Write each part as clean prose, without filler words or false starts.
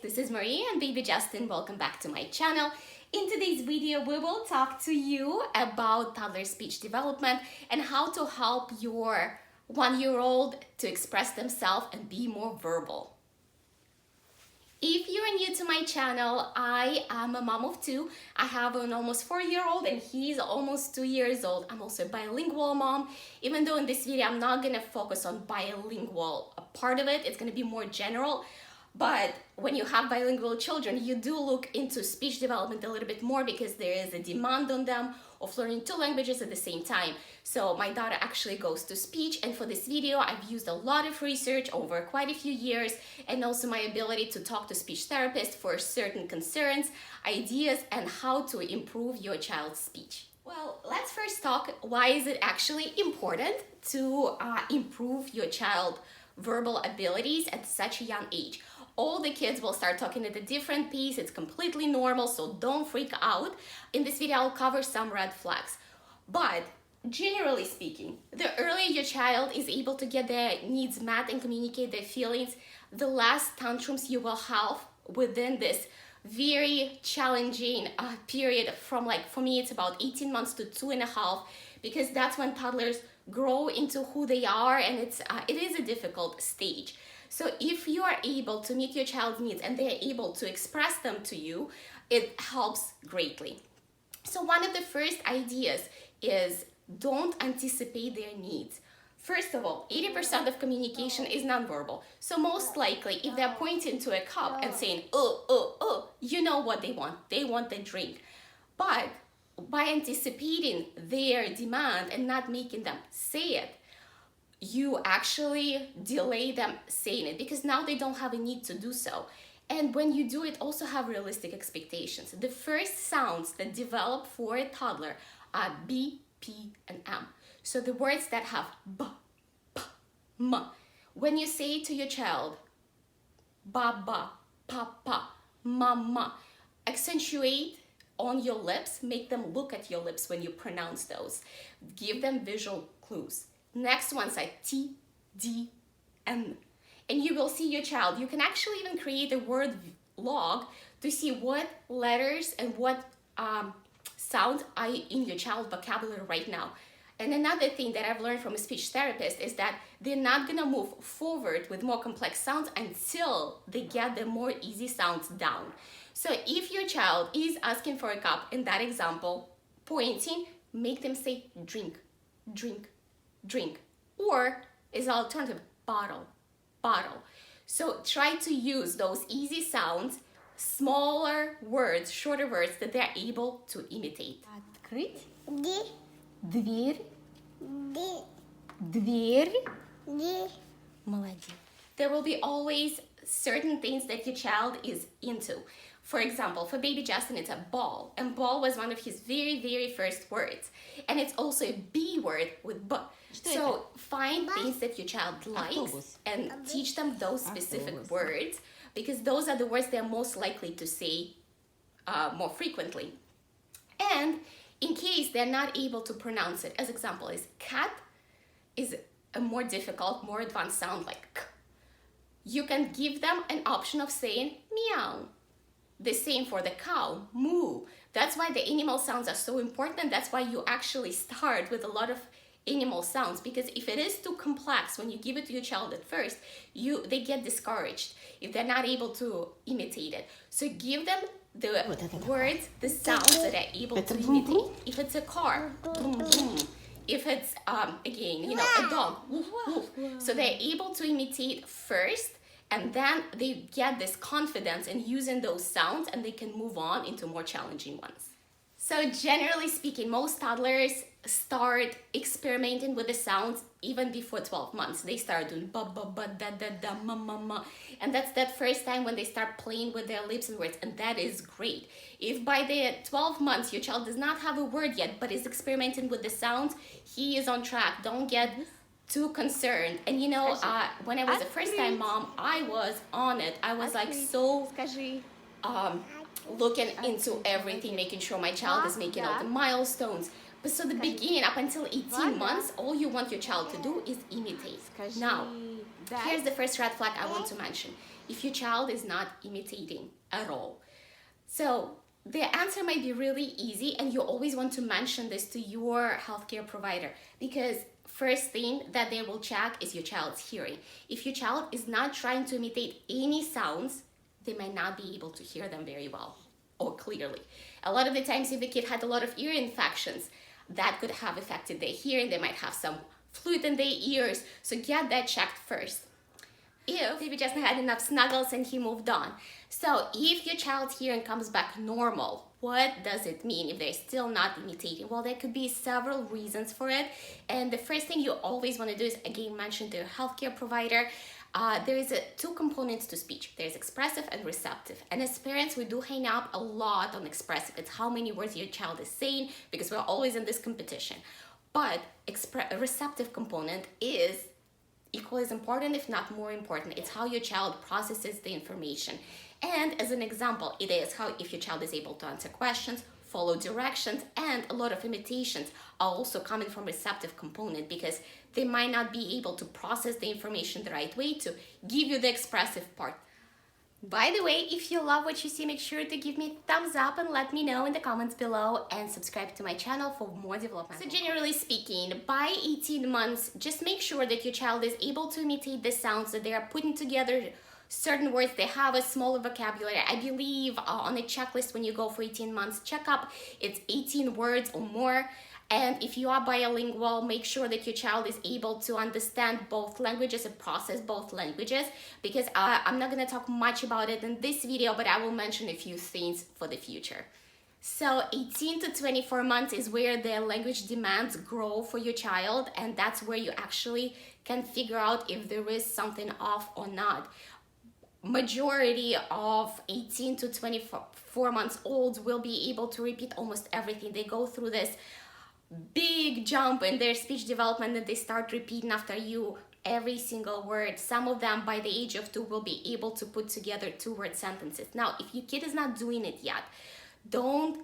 this is Maria and baby Justin. Welcome back to my channel. In today's video, we will talk to you about toddler speech development and how to help your 1-year-old to express themselves and be more verbal. If you're new to my channel, I am a mom of 2. I have an almost 4-year-old and he's almost 2 years old. I'm also a bilingual mom, even though in this video I'm not gonna focus on bilingual part of it. It's gonna be more general. But when you have bilingual children, you do look into speech development a little bit more because there is a demand on them of learning 2 languages at the same time. So my daughter actually goes to speech, and for this video, I've used a lot of research over quite a few years, and also my ability to talk to speech therapists for certain concerns, ideas, and how to improve your child's speech. Well, let's first talk why is it actually important to improve your child's verbal abilities at such a young age. All the kids will start talking at a different pace. It's completely normal, so don't freak out. In this video, I'll cover some red flags. But generally speaking, the earlier your child is able to get their needs met and communicate their feelings, the less tantrums you will have within this very challenging period from, for me, it's about 18 months to 2.5, because that's when toddlers grow into who they are, and it is a difficult stage. So if you are able to meet your child's needs and they're able to express them to you, it helps greatly. So one of the first ideas is don't anticipate their needs. First of all, 80% of communication is nonverbal. So most likely, if they're pointing to a cup and saying, you know what they want. They want the drink. But by anticipating their demand and not making them say it, you actually delay them saying it because now they don't have a need to do so. And when you do it, also have realistic expectations. The first sounds that develop for a toddler are B, P, and M. So the words that have B, P, M. When you say to your child, Baba, Papa, Mama, accentuate on your lips, make them look at your lips when you pronounce those. Give them visual clues. Next ones are T, D, N. And you will see your child. You can actually even create a word log to see what letters and what sounds are in your child's vocabulary right now. And another thing that I've learned from a speech therapist is that they're not gonna move forward with more complex sounds until they get the more easy sounds down. So if your child is asking for a cup, in that example, pointing, make them say drink, drink, drink, or is alternative bottle, bottle. So try to use those easy sounds, smaller words, shorter words that they're able to imitate. Открыть. Дверь. Дверь. Молодец. There will be always certain things that your child is into. For example, for baby Justin, it's a ball, and ball was one of his very, very first words. And it's also a B word with B. So find things that your child likes and teach them those specific words, because those are the words they're most likely to say more frequently. And in case they're not able to pronounce it, as example is cat is a more difficult, more advanced sound like K. You can give them an option of saying meow. The same for the cow, moo. That's why the animal sounds are so important. That's why you actually start with a lot of animal sounds, because if it is too complex when you give it to your child at first, they get discouraged if they're not able to imitate it. So give them the words, the sounds that they're able to imitate. If it's a car, boom, boom. If it's, again, a dog, woof, woof. So they're able to imitate first, and then they get this confidence in using those sounds, and they can move on into more challenging ones. So generally speaking, most toddlers start experimenting with the sounds even before 12 months. They start doing ba ba ba da da da ma ma ma, and that's that first time when they start playing with their lips and words, and that is great. If by the 12 months your child does not have a word yet but is experimenting with the sounds, he is on track. Don't get too concerned. And when I was a first-time mom, I was on it. I was so looking into everything, making sure my child is making all the milestones. But so the beginning, up until 18 months, all you want your child to do is imitate. Now, here's the first red flag I want to mention. if your child is not imitating at all? So the answer might be really easy, and you always want to mention this to your healthcare provider, because first thing that they will check is your child's hearing. If your child is not trying to imitate any sounds, they might not be able to hear them very well or clearly. A lot of the times, if the kid had a lot of ear infections, that could have affected their hearing. They might have some fluid in their ears, so get that checked first. If maybe just had enough snuggles and he moved on. So if your child's hearing comes back normal, what does it mean if they're still not imitating? Well, there could be several reasons for it. And the first thing you always want to do is, again, mention to your healthcare provider. There is two components to speech. There's expressive and receptive. And as parents, we do hang up a lot on expressive. It's how many words your child is saying, because we're always in this competition. But a receptive component is equally as important, if not more important. It's how your child processes the information. And as an example, it is how if your child is able to answer questions, follow directions, and a lot of imitations are also coming from receptive component, because they might not be able to process the information the right way to give you the expressive part. By the way, if you love what you see, make sure to give me a thumbs up and let me know in the comments below, and subscribe to my channel for more development. So generally speaking, by 18 months, just make sure that your child is able to imitate the sounds, that they are putting together certain words, they have a smaller vocabulary. I believe on a checklist when you go for 18 months checkup, it's 18 words or more. And if you are bilingual, make sure that your child is able to understand both languages and process both languages, because I'm not going to talk much about it in this video, but I will mention a few things for the future. So 18 to 24 months is where the language demands grow for your child, and that's where you actually can figure out if there is something off or not. Majority of 18 to 24 months olds will be able to repeat almost everything. They go through this big jump in their speech development that they start repeating after you every single word. Some of them by the age of 2 will be able to put together 2-word sentences. Now, if your kid is not doing it yet, don't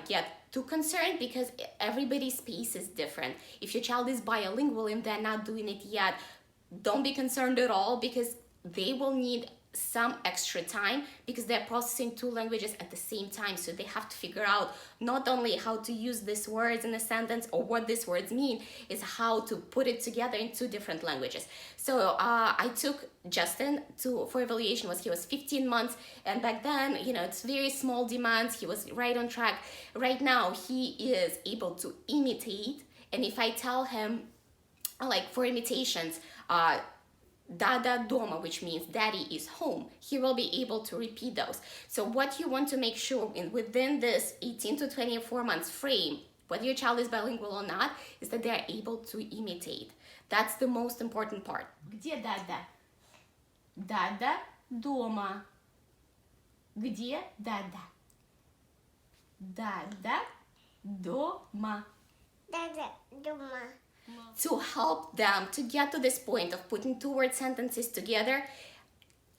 get too concerned, because everybody's pace is different. If your child is bilingual and they're not doing it yet, don't be concerned at all, because they will need some extra time, because they're processing 2 languages at the same time. So they have to figure out not only how to use these words in a sentence or what these words mean, is how to put it together in 2 different languages. So I took Justin for evaluation when he was 15 months, and back then, it's very small demands. He was right on track. Right now, he is able to imitate, and if I tell him, like for imitations, Dada doma, which means daddy is home, he will be able to repeat those. So what you want to make sure within this 18 to 24 months frame, whether your child is bilingual or not, is that they are able to imitate. That's the most important part. Где Dada? Dada дома. Где Dada? Dada дома. Dada дома. To help them to get to this point of putting 2-word sentences together,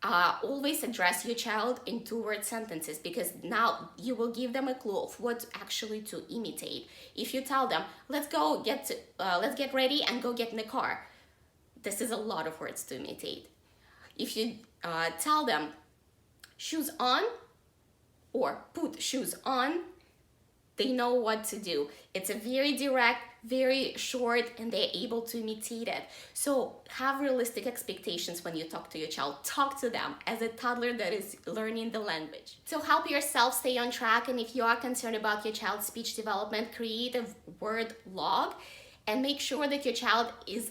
always address your child in 2-word sentences, because now you will give them a clue of what actually to imitate. If you tell them, let's get ready and go get in the car, this is a lot of words to imitate. If you tell them shoes on or put shoes on, they know what to do. It's a very direct, very short, and they're able to imitate it. So have realistic expectations when you talk to your child. Talk to them as a toddler that is learning the language. To help yourself stay on track, and if you are concerned about your child's speech development, create a word log and make sure that your child is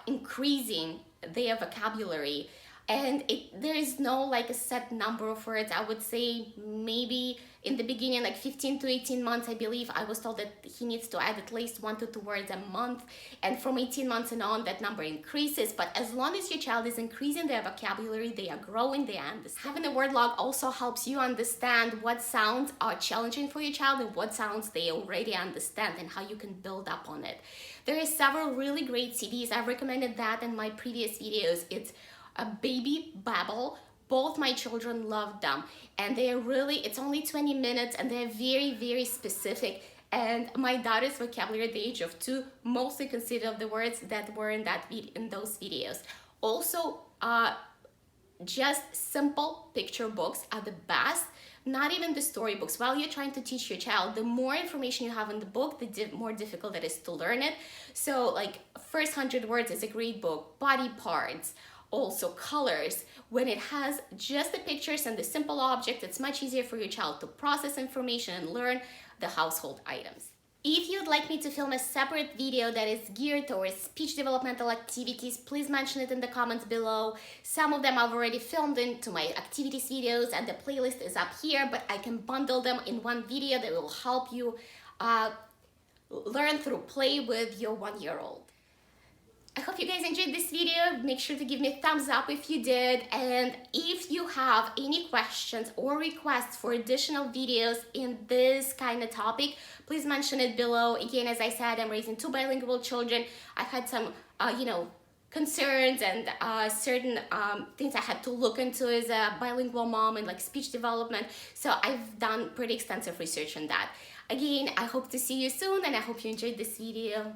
increasing their vocabulary. And there is no like a set number of words. I would say maybe in the beginning, like 15 to 18 months, I believe I was told that he needs to add at least 1 to 2 words a month. And from 18 months and on, that number increases. But as long as your child is increasing their vocabulary, they are growing, they understand. Having a word log also helps you understand what sounds are challenging for your child and what sounds they already understand, and how you can build up on it. There are several really great CDs. I've recommended that in my previous videos. It's a Baby Babble. Both my children loved them, and they're really, it's only 20 minutes, and they're very, very specific. And my daughter's vocabulary at the age of 2 mostly consisted of the words that were in those videos. Also, just simple picture books are the best, not even the storybooks. While you're trying to teach your child, the more information you have in the book, the more difficult it is to learn it. So like first 100 words is a great book, body parts, also colors. When it has just the pictures and the simple objects, it's much easier for your child to process information and learn the household items. If you'd like me to film a separate video that is geared towards speech developmental activities, please mention it in the comments below. Some of them I've already filmed into my activities videos and the playlist is up here, but I can bundle them in one video that will help you learn through play with your 1-year-old. I hope you guys enjoyed this video. Make sure to give me a thumbs up if you did. And if you have any questions or requests for additional videos in this kind of topic, please mention it below. Again, as I said, I'm raising 2 bilingual children. I had some, concerns and certain things I had to look into as a bilingual mom and like speech development. So I've done pretty extensive research on that. Again, I hope to see you soon and I hope you enjoyed this video.